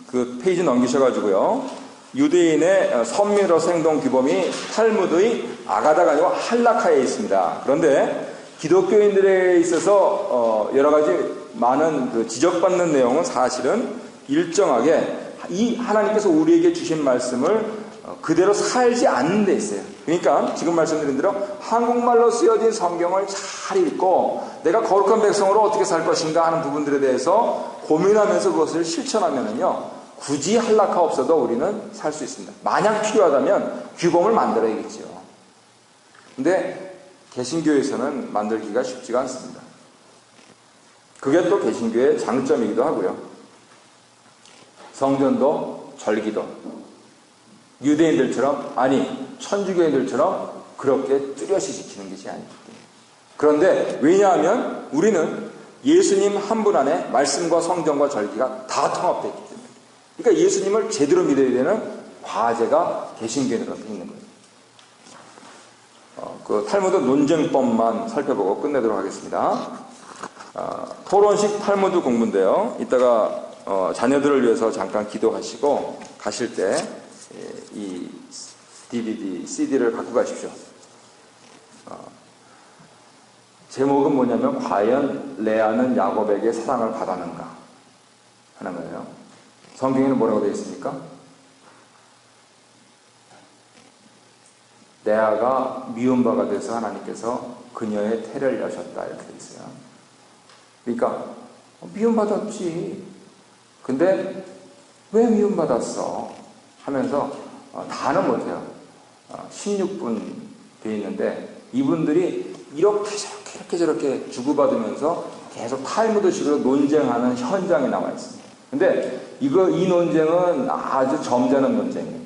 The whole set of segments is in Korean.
그 페이지 넘기셔가지고요. 유대인의 선미로서 행동 규범이 탈무드의 아가다가 아니고 할라카에 있습니다. 그런데 기독교인들에 있어서 여러 가지 많은 그 지적받는 내용은 사실은 일정하게 이 하나님께서 우리에게 주신 말씀을 그대로 살지 않는 데 있어요. 그러니까 지금 말씀드린 대로 한국말로 쓰여진 성경을 잘 읽고 내가 거룩한 백성으로 어떻게 살 것인가 하는 부분들에 대해서 고민하면서 그것을 실천하면은요, 굳이 할라카 없어도 우리는 살 수 있습니다. 만약 필요하다면 규범을 만들어야겠죠. 근데 개신교에서는 만들기가 쉽지가 않습니다. 그게 또 개신교의 장점이기도 하고요. 성전도 절기도 유대인들처럼, 아니 천주교인들처럼 그렇게 뚜렷이 지키는 것이 아니기 때문에. 그런데 왜냐하면 우리는 예수님 한 분 안에 말씀과 성전과 절기가 다 통합되어 있기 때문에. 그러니까 예수님을 제대로 믿어야 되는 과제가 개신교인으로서 있는 거예요. 그 탈무드 논쟁법만 살펴보고 끝내도록 하겠습니다. 토론식 탈무드 공부인데요. 이따가 자녀들을 위해서 잠깐 기도하시고 가실 때 이 DVD, CD를 갖고 가십시오. 제목은 뭐냐면 과연 레아는 야곱에게 사랑을 받았는가 하는 거예요. 성경에는 뭐라고 되어 있습니까? 레아가 미운 바가 돼서 하나님께서 그녀의 태를 여셨다 이렇게 되어 있어요. 그러니까 미움받았지. 근데 왜 미움받았어? 하면서 다는 못해요. 16분 되어 있는데 이분들이 이렇게 저렇게 주고받으면서 계속 탈무드식으로 논쟁하는 현장에 나와 있습니다. 근데 이 논쟁은 아주 점잖은 논쟁이에요.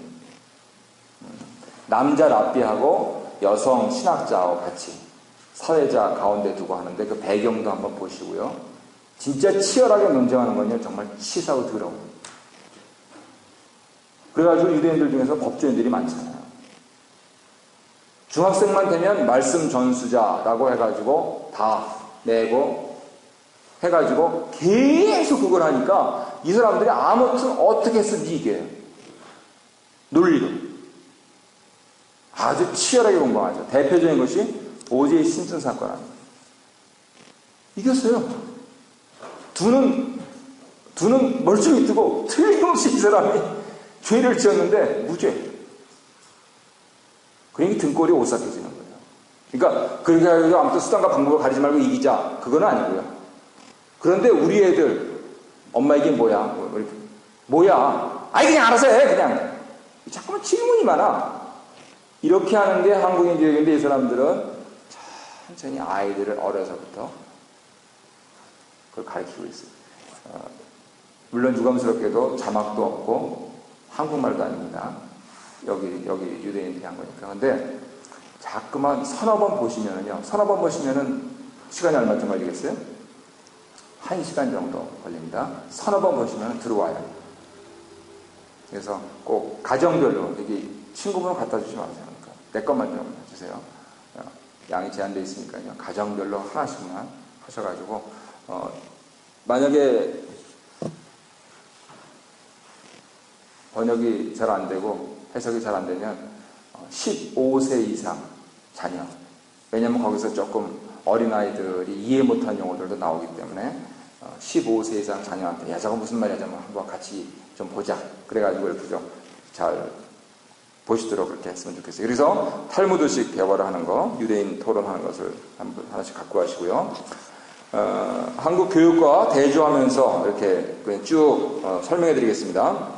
남자 랍비하고 여성 신학자하고 같이 사회자 가운데 두고 하는데 그 배경도 한번 보시고요. 진짜 치열하게 논쟁하는 건요, 정말 치사하고 더러워요. 그래가지고 유대인들 중에서 법조인들이 많잖아요. 중학생만 되면 말씀 전수자라고 해가지고 다 내고 해가지고 계속 그걸 하니까 이 사람들이 아무튼 어떻게 쓰든지 이겨요. 논리로. 아주 치열하게 공부하죠. 대표적인 것이 OJ 심슨 사건 아닙니다. 이겼어요. 두는 멀쩡히 뜨고 틀림없이 이 사람이 죄를 지었는데 무죄. 그러니까 등골이 오싹해지는 거예요. 그러니까 그렇게 해서 아무튼 수단과 방법을 가리지 말고 이기자. 그건 아니고요. 그런데 우리 애들 엄마 이게 뭐야? 뭐야? 아이 그냥 알아서 해. 그냥. 자꾸만 질문이 많아. 이렇게 하는 게 한국인 교육인데 이 사람들은 천천히 아이들을 어려서부터 그걸 가르치고 있어요. 물론 유감스럽게도 자막도 없고 한국말도 아닙니다. 여기 유대인들이 한 거니까. 근데 자꾸만 서너 번 보시면은요. 서너 번 보시면은 시간이 얼마쯤 걸리겠어요? 1시간 정도 걸립니다. 서너 번 보시면 들어와요. 그래서 꼭 가정별로 여기 친구분 갖다 주지 마세요. 그러니까 내 것만 좀 주세요. 양이 제한되어 있으니까요. 가정별로 하나씩만 하셔가지고 만약에 번역이 잘 안 되고 해석이 잘 안 되면 15세 이상 자녀. 왜냐하면 거기서 조금 어린아이들이 이해 못한 용어들도 나오기 때문에 15세 이상 자녀한테 야 저거 무슨 말이야 좀 한번 같이 좀 보자. 그래가지고 이렇게 좀 잘 보시도록 그렇게 했으면 좋겠어요. 그래서 탈무드식 대화를 하는 거, 유대인 토론하는 것을 하나씩 갖고 가시고요. 한국 교육과 대조하면서 이렇게 그냥 쭉 설명해 드리겠습니다.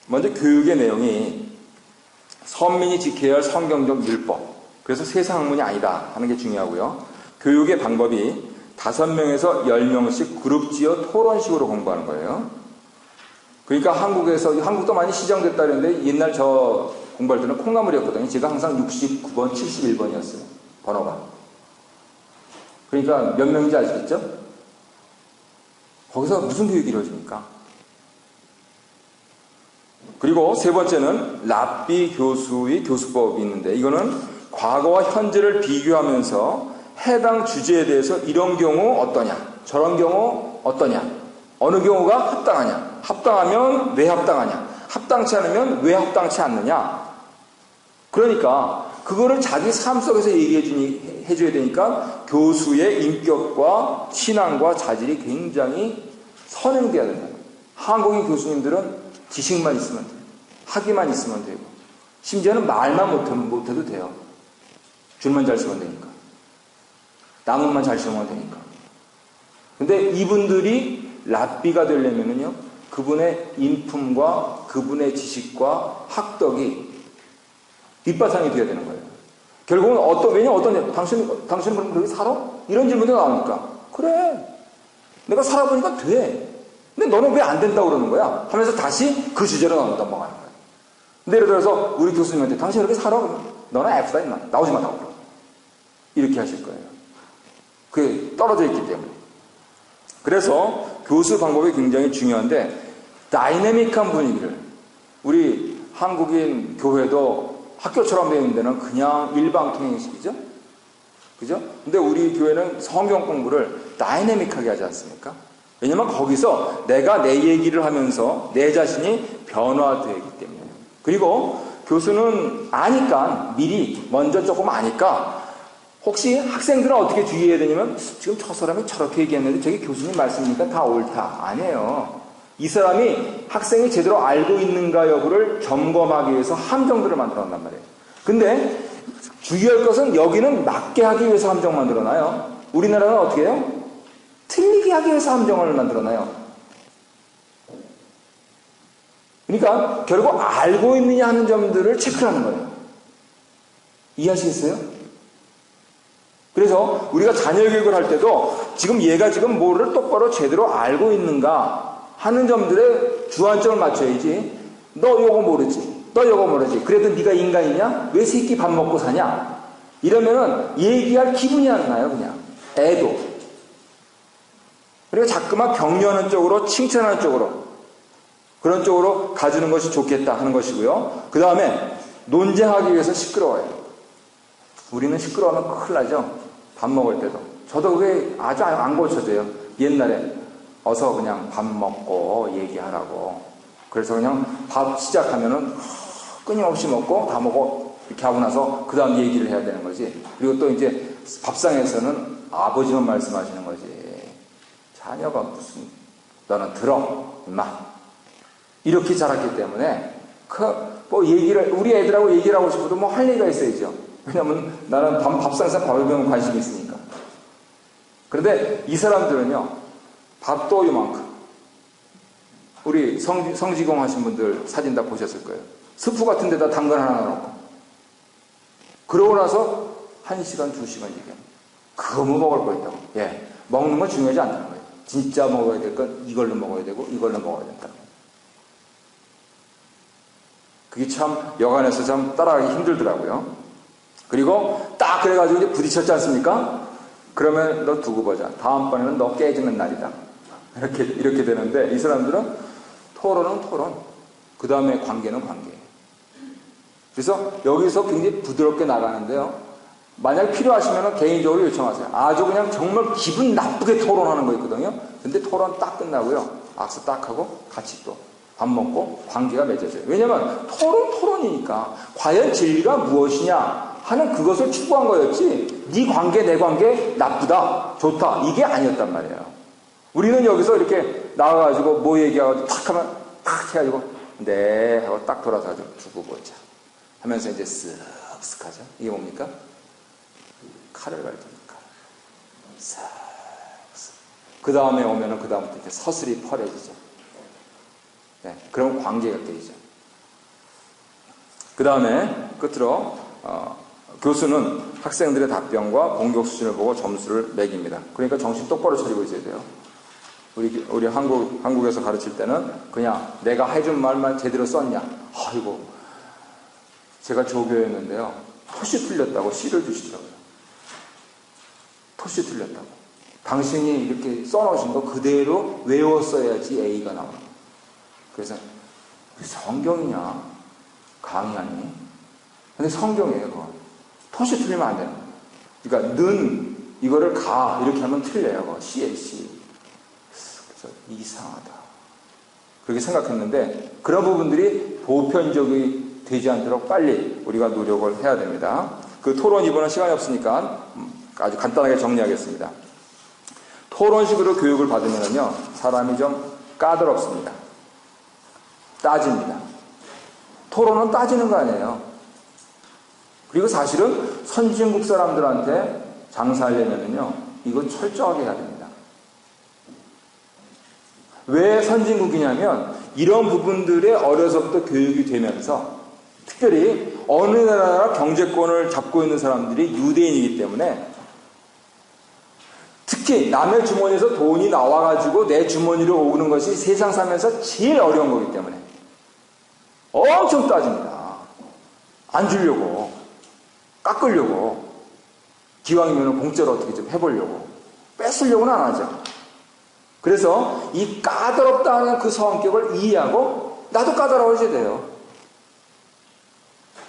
먼저 교육의 내용이 선민이 지켜야 할 성경적 율법, 그래서 세상 학문이 아니다 하는 게 중요하고요. 교육의 방법이 5명에서 10명씩 그룹 지어 토론식으로 공부하는 거예요. 그러니까 한국도 많이 시정됐다 그랬는데 옛날 저 공부할 때는 콩나물이었거든요. 제가 항상 69번, 71번이었어요. 번호가. 그러니까 몇 명인지 아시겠죠? 거기서 무슨 교육이 이루어집니까? 그리고 세 번째는 랍비 교수의 교수법이 있는데 이거는 과거와 현재를 비교하면서 해당 주제에 대해서 이런 경우 어떠냐, 저런 경우 어떠냐, 어느 경우가 합당하냐, 합당하면 왜 합당하냐, 합당치 않으면 왜 합당치 않느냐. 그러니까 그거를 자기 삶 속에서 해줘야 되니까 교수의 인격과 신앙과 자질이 굉장히 선행돼야 된다. 한국인 교수님들은 지식만 있으면 돼요. 학위만 있으면 되고, 심지어는 말만 못해도 돼요. 줄만 잘 쓰면 되니까. 나무만 잘 심으면 되니까. 근데 이분들이 랍비가 되려면은요, 그분의 인품과 그분의 지식과 학덕이 뒷바탕이 돼야 되는 거예요. 결국은 왜냐면 당신은 그럼 그렇게 살아? 이런 질문도 나오니까. 그래. 내가 살아보니까 돼. 근데 너는 왜 안 된다고 그러는 거야? 하면서 다시 그 주제로 넘어가는 거야. 근데 예를 들어서 우리 교수님한테 당신 그렇게 살아? 너는 F다, 임마. 나오지 마, 나오고. 이렇게 하실 거예요. 그게 떨어져 있기 때문에. 그래서 교수 방법이 굉장히 중요한데, 다이내믹한 분위기를, 우리 한국인 교회도 학교처럼 되어 있는 데는 그냥 일방통행식이죠? 그죠? 근데 우리 교회는 성경 공부를 다이내믹하게 하지 않습니까? 왜냐면 거기서 내가 내 얘기를 하면서 내 자신이 변화되기 때문에. 그리고 교수는 아니까, 미리 먼저 조금 아니까, 혹시 학생들은 어떻게 주의해야 되냐면, 지금 저 사람이 저렇게 얘기했는데 저게 교수님 말씀이니까 다 옳다. 아니에요. 이 사람이 학생이 제대로 알고 있는가 여부를 점검하기 위해서 함정들을 만들어놨단 말이에요. 근데 주의할 것은 여기는 맞게 하기 위해서 함정 만들어놔요. 우리나라는 어떻게 해요? 틀리게 하기 위해서 함정을 만들어놔요. 그러니까 결국 알고 있느냐 하는 점들을 체크하는 거예요. 이해하시겠어요? 그래서 우리가 자녀 교육을 할 때도 지금 얘가 지금 뭐를 똑바로 제대로 알고 있는가 하는 점들에 주안점을 맞춰야지. 너 요거 모르지, 너 요거 모르지, 그래도 네가 인간이냐? 왜 새끼 밥 먹고 사냐? 이러면은 얘기할 기분이 안 나요. 그냥 애도. 그러니까 자꾸만 격려하는 쪽으로, 칭찬하는 쪽으로, 그런 쪽으로 가주는 것이 좋겠다 하는 것이고요. 그 다음에 논쟁하기 위해서 시끄러워요. 우리는 시끄러우면 큰일 나죠. 밥 먹을 때도. 저도 그게 아주 안 고쳐져요. 옛날에 어서 그냥 밥 먹고 얘기하라고. 그래서 그냥 밥 시작하면은 끊임없이 먹고 다 먹고 이렇게 하고 나서 그 다음 얘기를 해야 되는 거지. 그리고 또 이제 밥상에서는 아버지만 말씀하시는 거지. 자녀가 무슨, 너는 들어 임마, 이렇게 자랐기 때문에 우리 애들하고 얘기를 하고 싶어도 뭐 할 얘기가 있어야죠. 왜냐면 나는 밥상에서 밥을 배우면 관심이 있으니까. 그런데 이 사람들은요, 밥도 요만큼. 우리 성지공 하신 분들 사진 다 보셨을 거예요. 스프 같은 데다 당근 하나 넣고. 그러고 나서 1시간, 2시간 얘기합니다. 그거 뭐 먹을 거 있다고. 예. 먹는 건 중요하지 않다는 거예요. 진짜 먹어야 될 건 이걸로 먹어야 되고 이걸로 먹어야 된다. 그게 참 여간에서 참 따라가기 힘들더라고요. 그리고 딱 그래가지고 이제 부딪혔지 않습니까? 그러면 너 두고 보자. 다음번에는 너 깨지는 날이다. 이렇게 되는데, 이 사람들은 토론은 토론, 그 다음에 관계는 관계. 그래서 여기서 굉장히 부드럽게 나가는데요. 만약 필요하시면 개인적으로 요청하세요. 아주 그냥 정말 기분 나쁘게 토론하는 거 있거든요. 근데 토론 딱 끝나고요, 악수 딱 하고 같이 또 밥 먹고 관계가 맺어져요. 왜냐면 토론이니까 과연 진리가 무엇이냐 하는 그것을 추구한 거였지, 네 관계 내 관계 나쁘다 좋다 이게 아니었단 말이에요. 우리는 여기서 이렇게 나와가지고 뭐 얘기하고 탁 하면 탁 해가지고 네 하고 딱 돌아서 좀 두고 보자 하면서 이제 쓱쓱 하죠. 이게 뭡니까? 칼을 갈깁니까? 쓱쓱. 그 다음에 오면은 그 다음부터 이제 서슬이 펄해지죠. 네, 그럼 관계가 깨지죠. 그 다음에 끝으로 교수는 학생들의 답변과 공격 수준을 보고 점수를 매깁니다. 그러니까 정신 똑바로 차리고 있어야 돼요. 우리 한국에서 가르칠 때는 그냥 내가 해준 말만 제대로 썼냐. 아이고, 제가 조교였는데요. 토시 틀렸다고 C를 주시더라고요. 토시 틀렸다고. 당신이 이렇게 써놓으신 거 그대로 외웠어야지 A가 나오는 거예요. 그래서 성경이냐? 강의하니? 근데 성경이에요, 그거. 토시 틀리면 안 되는 거예요. 그러니까 는 이거를 가 이렇게 하면 틀려요. CAC. 그래서 이상하다. 그렇게 생각했는데 그런 부분들이 보편적이 되지 않도록 빨리 우리가 노력을 해야 됩니다. 그 토론 이번은 시간이 없으니까 아주 간단하게 정리하겠습니다. 토론식으로 교육을 받으면요 사람이 좀 까다롭습니다. 따집니다. 토론은 따지는 거 아니에요. 그리고 사실은 선진국 사람들한테 장사하려면요 이거 철저하게 해야 됩니다. 왜 선진국이냐면 이런 부분들에 어려서부터 교육이 되면서 특별히 어느 나라 경제권을 잡고 있는 사람들이 유대인이기 때문에 특히 남의 주머니에서 돈이 나와가지고 내 주머니로 오는 것이 세상 살면서 제일 어려운 거기 때문에 엄청 따집니다. 안 주려고, 깎으려고, 기왕이면 공짜로 어떻게 좀 해보려고, 뺏으려고는 안 하죠. 그래서 이 까다롭다는 그 성격을 이해하고 나도 까다로워져야 돼요.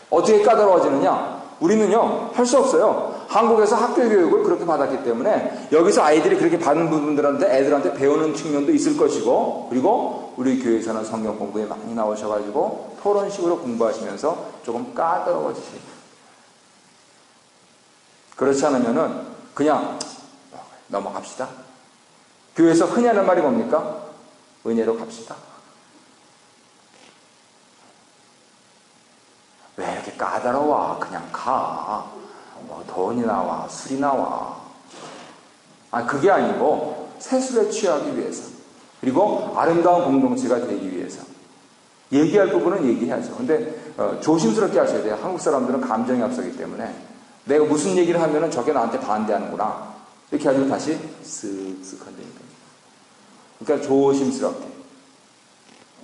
어떻게 까다로워지느냐? 우리는요 할 수 없어요. 한국에서 학교 교육을 그렇게 받았기 때문에 여기서 아이들이 그렇게 받은 부분들한테 애들한테 배우는 측면도 있을 것이고, 그리고 우리 교회에서는 성경 공부에 많이 나오셔가지고 토론식으로 공부하시면서 조금 까다로워지세요. 그렇지 않으면은 그냥 넘어갑시다. 교회에서 흔히 하는 말이 뭡니까? 은혜로 갑시다. 왜 이렇게 까다로워? 그냥 가. 뭐 돈이 나와, 술이 나와. 그게 아니고 세술에 취하기 위해서, 그리고 아름다운 공동체가 되기 위해서 얘기할 부분은 얘기해야죠. 근데 조심스럽게 하셔야 돼요. 한국 사람들은 감정이 앞서기 때문에 내가 무슨 얘기를 하면은 저게 나한테 반대하는구나 이렇게 하면 다시 쓱쓱 한다니까. 그러니까 조심스럽게.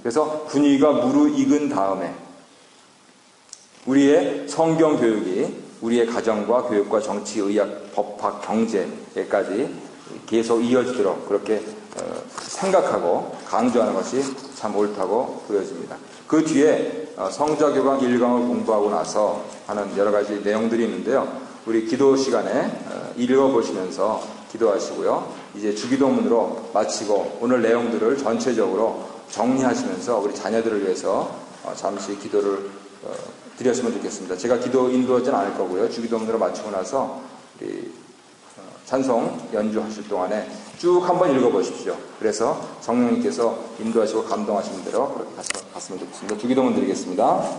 그래서 분위기가 무르익은 다음에 우리의 성경 교육이 우리의 가정과 교육과 정치, 의학, 법학, 경제에까지 계속 이어지도록 그렇게 생각하고 강조하는 것이 참 옳다고 보여집니다. 그 뒤에 성자교강 1강을 공부하고 나서 하는 여러 가지 내용들이 있는데요. 우리 기도 시간에 읽어보시면서 기도하시고요. 이제 주기도문으로 마치고 오늘 내용들을 전체적으로 정리하시면서 우리 자녀들을 위해서 잠시 기도를 드렸으면 좋겠습니다. 제가 기도 인도하지는 않을 거고요. 주기도문으로 마치고 나서 우리 찬송 연주하실 동안에 쭉 한번 읽어보십시오. 그래서 성령님께서 인도하시고 감동하시는 대로 그렇게 갔으면 좋겠습니다. 주기도문 드리겠습니다.